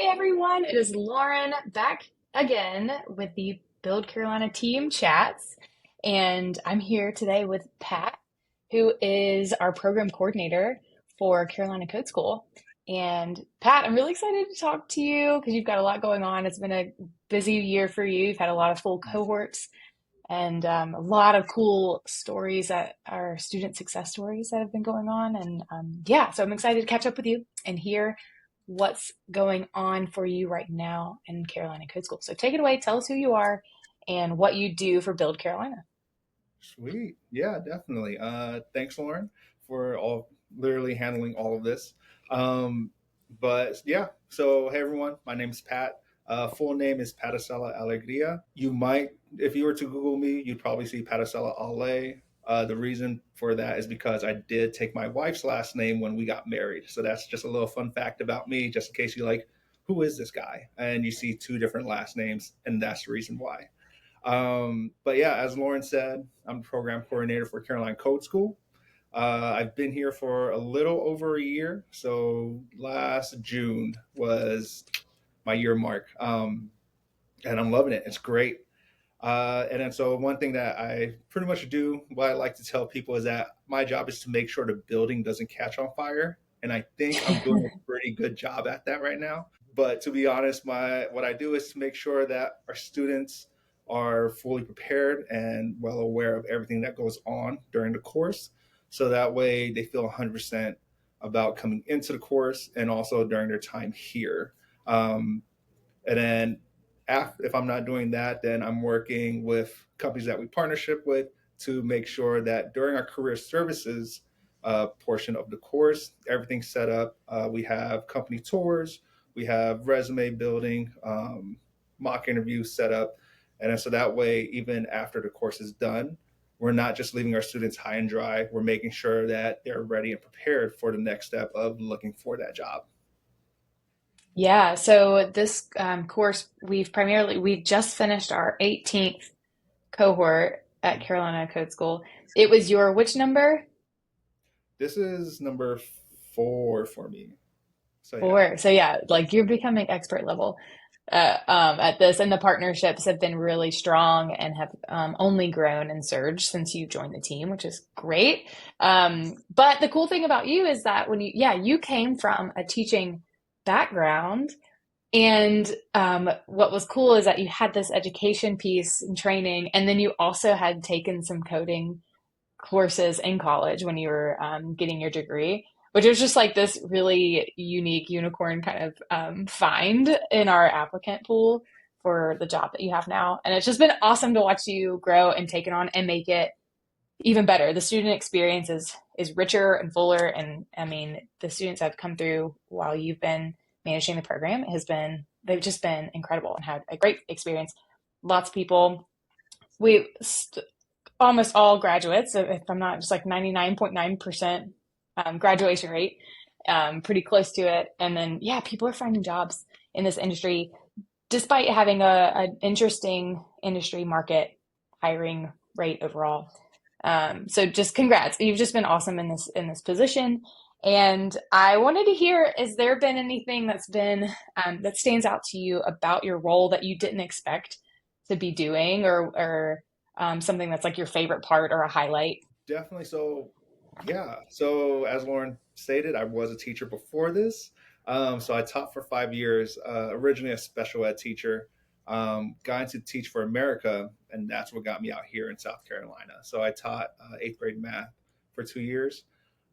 everyone. It is Lauren back again with the Build Carolina Team Chats. And I'm here today with Pat, who is our program coordinator for Carolina Code School. And Pat, I'm really excited to talk to you because you've got a lot going on. It's been a busy year for you. You've had a lot of full cohorts and a lot of cool stories that are student success stories that have been going on. And yeah, so I'm excited to catch up with you and hear what's going on for you right now in Carolina Code School. So take it away. Tell us who you are and what you do for Build Carolina. Sweet. Yeah, definitely. Thanks, Lauren, for all literally handling all of this. But yeah, so hey everyone, my name is Pat. Full name is Paticella Alegria. You might, if you were to Google me, you'd probably see Paticella Ale. The reason for that is because I did take my wife's last name when we got married. So that's just a little fun fact about me, just in case you like, who is this guy? And you see two different last names, and that's the reason why. But yeah, as Lauren said, I'm the program coordinator for Caroline Code School. I've been here for a little over a year. So last June was my year mark. And I'm loving it. It's great. And then so one thing that I pretty much do, what I like to tell people is that my job is to make sure the building doesn't catch on fire. And I think I'm doing a pretty good job at that right now. But to be honest, my what I do is to make sure that our students are fully prepared and well aware of everything that goes on during the course. So that way they feel 100% about coming into the course and also during their time here. Um, and then if I'm not doing that, then I'm working with companies that we partnership with to make sure that during our career services portion of the course, everything's set up. We have company tours, we have resume building, mock interviews set up. And then so that way, even after the course is done, we're not just leaving our students high and dry. We're making sure that they're ready and prepared for the next step of looking for that job. Yeah, so this course, we just finished our 18th cohort at Carolina Code School. It was your which number? This is number 4 for me. So yeah. Four. So yeah, like you're becoming expert level at this, and the partnerships have been really strong and have only grown and surged since you joined the team, which is great. But the cool thing about you is that you came from a teaching background, and what was cool is that you had this education piece and training, and then you also had taken some coding courses in college when you were getting your degree, which was just like this really unique unicorn kind of find in our applicant pool for the job that you have now. And it's just been awesome to watch you grow and take it on and make it even better. The student experience is richer and fuller. And I mean, the students that have come through while you've been managing the program they've just been incredible and had a great experience. Lots of people. We almost all graduates, so if I'm not just like 99.9% graduation rate, pretty close to it. And then, yeah, people are finding jobs in this industry despite having an interesting industry market hiring rate overall. So just congrats. You've just been awesome in this position. And I wanted to hear, has there been anything that stands out to you about your role that you didn't expect to be doing or something that's like your favorite part or a highlight? Definitely. So, yeah. So, as Lauren stated, I was a teacher before this. So, I taught for 5 years, originally a special ed teacher, got into Teach for America, and that's what got me out here in South Carolina. So, I taught eighth grade math for 2 years.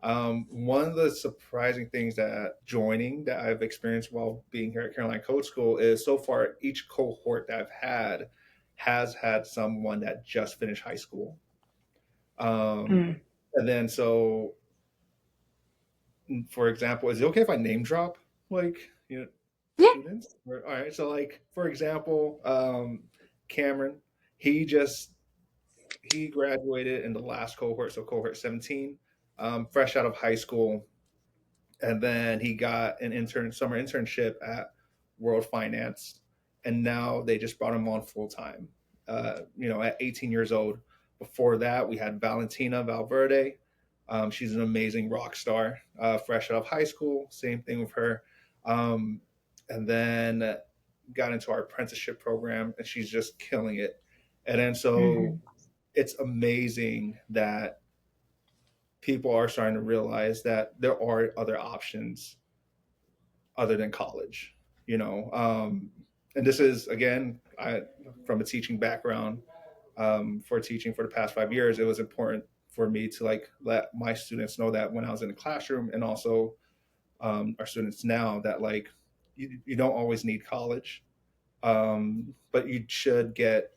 One of the surprising things that I've experienced while being here at Caroline Code School is so far each cohort that I've had has had someone that just finished high school. Um, Mm. and then so, for example, is it okay if I name drop like Yeah. students? All right. So like for example, Cameron, he just he graduated in the last cohort, so cohort 17, fresh out of high school, and then he got an summer internship at World Finance, and now they just brought him on full time. At 18 years old. Before that, we had Valentina Valverde. She's an amazing rock star, fresh out of high school. Same thing with her. Um, and then got into our apprenticeship program, and she's just killing it. And then so Mhm. it's amazing that people are starting to realize that there are other options other than college, you know. And this is again, from a teaching background, for teaching for the past 5 years, it was important for me to like let my students know that when I was in the classroom, and also our students now, that like you don't always need college, but you should get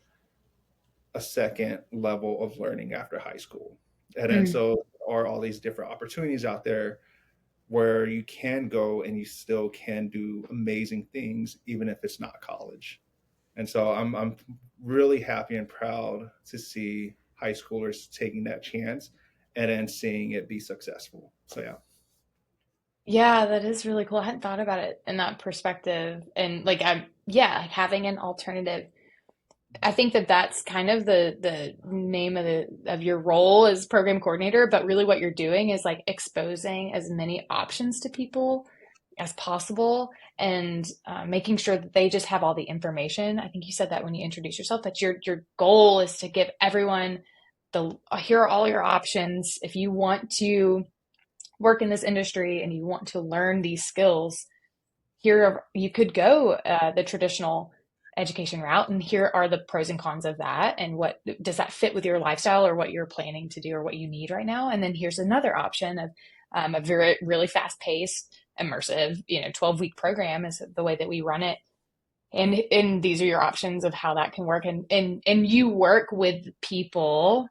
a second level of learning after high school. And then Mm. so are all these different opportunities out there where you can go and you still can do amazing things even if it's not college. And so I'm really happy and proud to see high schoolers taking that chance and then seeing it be successful. So yeah. Yeah, that is really cool. I hadn't thought about it in that perspective. And like, yeah, like having an alternative. I think that that's kind of the name of your role as program coordinator, but really what you're doing is like exposing as many options to people as possible, and making sure that they just have all the information. I think you said that when you introduced yourself, that your goal is to give everyone the here are all your options. If you want to work in this industry and you want to learn these skills, here you could go the traditional education route, and here are the pros and cons of that, and what does that fit with your lifestyle or what you're planning to do or what you need right now. And then here's another option of a very really fast paced immersive 12-week program is the way that we run it. And these are your options of how that can work. And you work with people,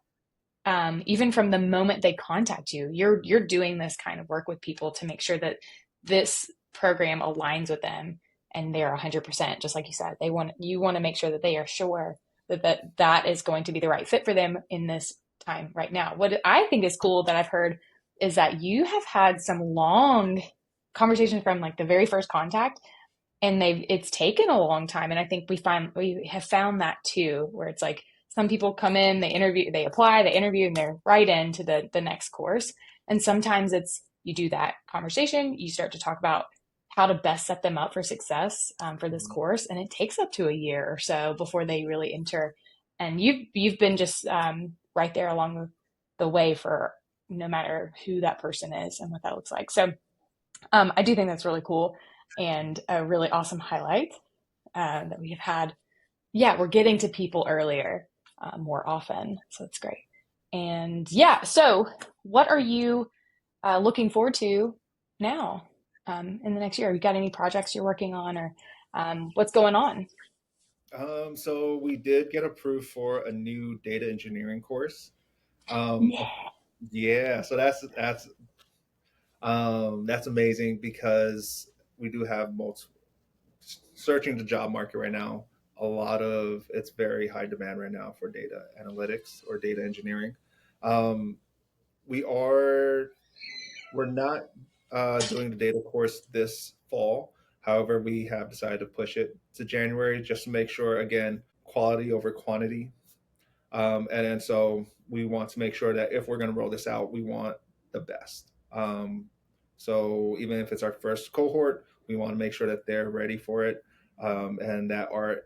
even from the moment they contact you. You're doing this kind of work with people to make sure that this program aligns with them and they're 100%, just like you said. You want to make sure that they are sure that is going to be the right fit for them in this time right now. What I think is cool that I've heard is that you have had some long conversations from like the very first contact, and it's taken a long time. And I think we have found that too, where it's like some people come in, they apply, they interview, and they're right into the next course. And sometimes it's you do that conversation, you start to talk about how to best set them up for success, for this course, and it takes up to a year or so before they really enter. And you've been just right there along the way for no matter who that person is and what that looks like. So I do think that's really cool and a really awesome highlight that we have had. Yeah, we're getting to people earlier, more often, so it's great. And yeah, so what are you looking forward to now, in the next year? Have you got any projects you're working on, or what's going on? So we did get approved for a new data engineering course. Um, Yeah. yeah, so that's amazing because we do have multiple searching the job market right now. A lot of it's very high demand right now for data analytics or data engineering. Um, we are we're not doing the data course this fall. However, we have decided to push it to January just to make sure, again, quality over quantity. And then so we want to make sure that if we're going to roll this out, we want the best. So even if it's our first cohort, we want to make sure that they're ready for it, and that our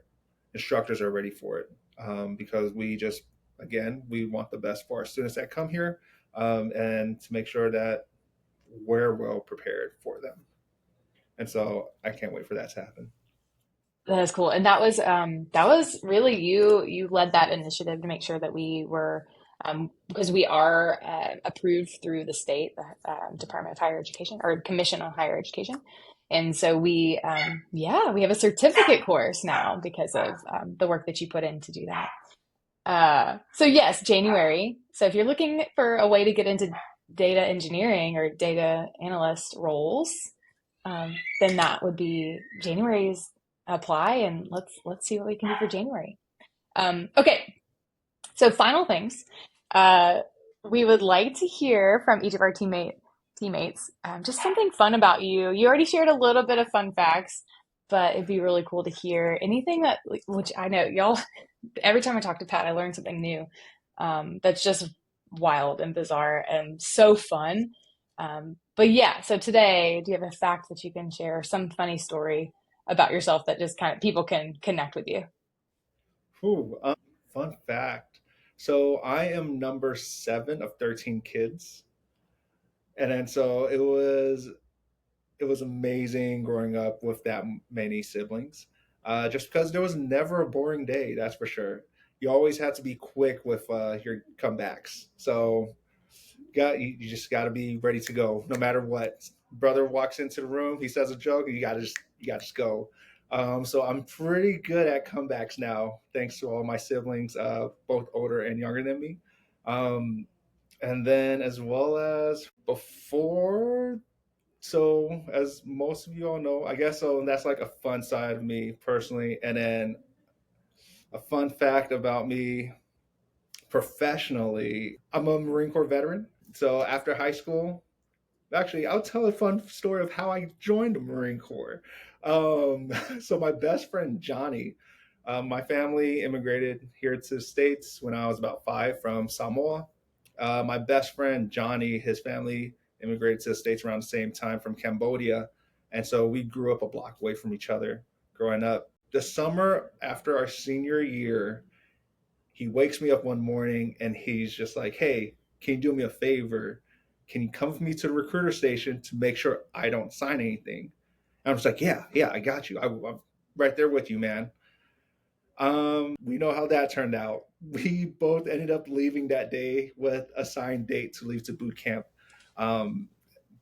instructors are ready for it, because again, we want the best for our students that come here, and to make sure that we're well prepared for them. And so I can't wait for that to happen. That is cool. And that was really you led that initiative to make sure that we were, because we are approved through the state, the Department of Higher Education or Commission on Higher Education. And so yeah, we have a certificate course now because of the work that you put in to do that. So yes, January. So if you're looking for a way to get into data engineering or data analyst roles, then that would be January's apply, and let's see what we can do for January. Okay, so final things. Uh, we would like to hear from each of our teammates, just something fun about you. You already shared a little bit of fun facts, but it'd be really cool to hear anything that, which I know y'all, every time I talk to Pat, I learn something new. That's just wild and bizarre and so fun. But yeah, so today, do you have a fact that you can share, some funny story about yourself that just kind of people can connect with you? Ooh, fun fact. So I am number 7 of 13 kids. And then so it was amazing growing up with that many siblings. Just because there was never a boring day, that's for sure. You always had to be quick with your comebacks. So you just got to be ready to go no matter what. Brother walks into the room, he says a joke, and you got to just go. So I'm pretty good at comebacks now, thanks to all my siblings, both older and younger than me. Um, and then as well as before, so as most of you all know, I guess so that's like a fun side of me personally. And then a fun fact about me professionally, I'm a Marine Corps veteran. So after high school, actually, I'll tell a fun story of how I joined the Marine Corps. So my best friend Johnny, my family immigrated here to the States when I was about 5 from Samoa. My best friend Johnny, his family immigrated to the States around the same time from Cambodia, and so we grew up a block away from each other growing up. The summer after our senior year, he wakes me up one morning and he's just like, "Hey, can you do me a favor? Can you come with me to the recruiter station to make sure I don't sign anything?" And I was like, "Yeah, yeah, I got you. I'm right there with you, man." We know how that turned out. We both ended up leaving that day with a signed date to leave to boot camp. Um,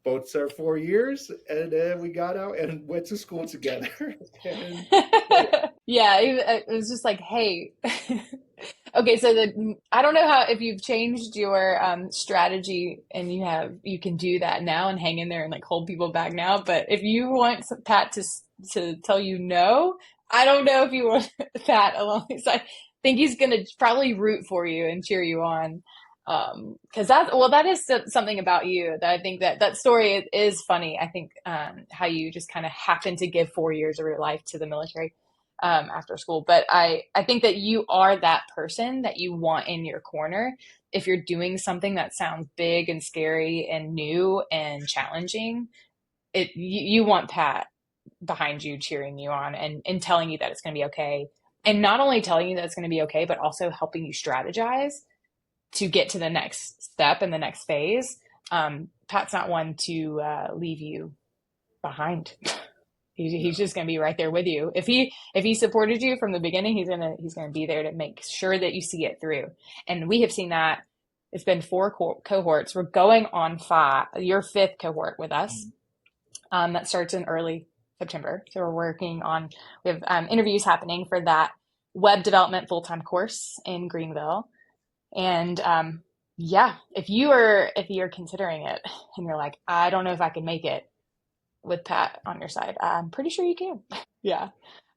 both served 4 years, and then we got out and went to school together. And Yeah, it was just like, hey, okay, so I don't know how if you've changed your strategy and you can do that now and hang in there and like hold people back now, but if you want Pat to tell you no, I don't know if you want Pat alongside. I think he's gonna probably root for you and cheer you on. Because that is something about you that I think that story is funny. I think how you just kind of happen to give 4 years of your life to the military after school. But I think that you are that person that you want in your corner. If you're doing something that sounds big and scary and new and challenging, you want Pat behind you, cheering you on and telling you that it's going to be okay. And not only telling you that it's going to be okay, but also helping you strategize to get to the next step and the next phase. Pat's not one to leave you behind. He's no, just going to be right there with you. If he supported you from the beginning, he's gonna be there to make sure that you see it through. And we have seen that. It's been 4 cohorts. We're going on 5, your 5th cohort with us. That starts in early September. So we have interviews happening for that web development full-time course in Greenville. And yeah, if you're considering it and you're like, I don't know if I can make it with Pat on your side, I'm pretty sure you can. Yeah.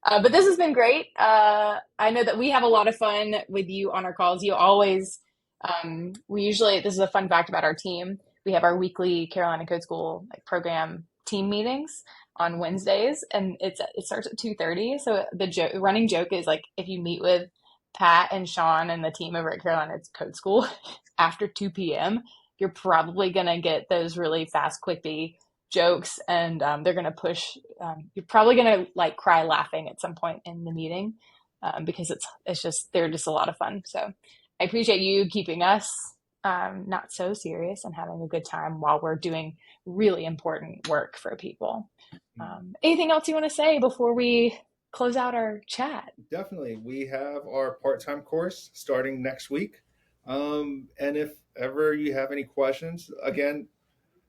But this has been great. I know that we have a lot of fun with you on our calls. You always, this is a fun fact about our team. We have our weekly Carolina Code School like program team meetings on Wednesdays, and it starts at 2:30. So the running joke is like if you meet with Pat and Sean and the team over at Carolina Code School after 2 p.m., you're probably gonna get those really fast, quippy jokes, and they're gonna push. You're probably gonna like cry laughing at some point in the meeting because it's just they're just a lot of fun. So I appreciate you keeping us not so serious and having a good time while we're doing really important work for people. Anything else you want to say before we close out our chat? definitely. We have our part-time course starting next week. And if ever you have any questions, again,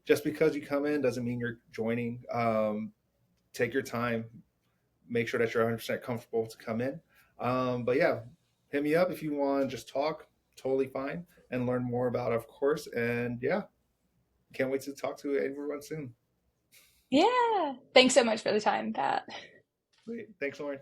just because you come in doesn't mean you're joining. Take your time, make sure that you're 100% comfortable to come in. But yeah, hit me up if you want to just talk, totally fine, and learn more about, of course. And yeah, can't wait to talk to everyone soon. Yeah. Thanks so much for the time, Pat. Great. Thanks, Lauren.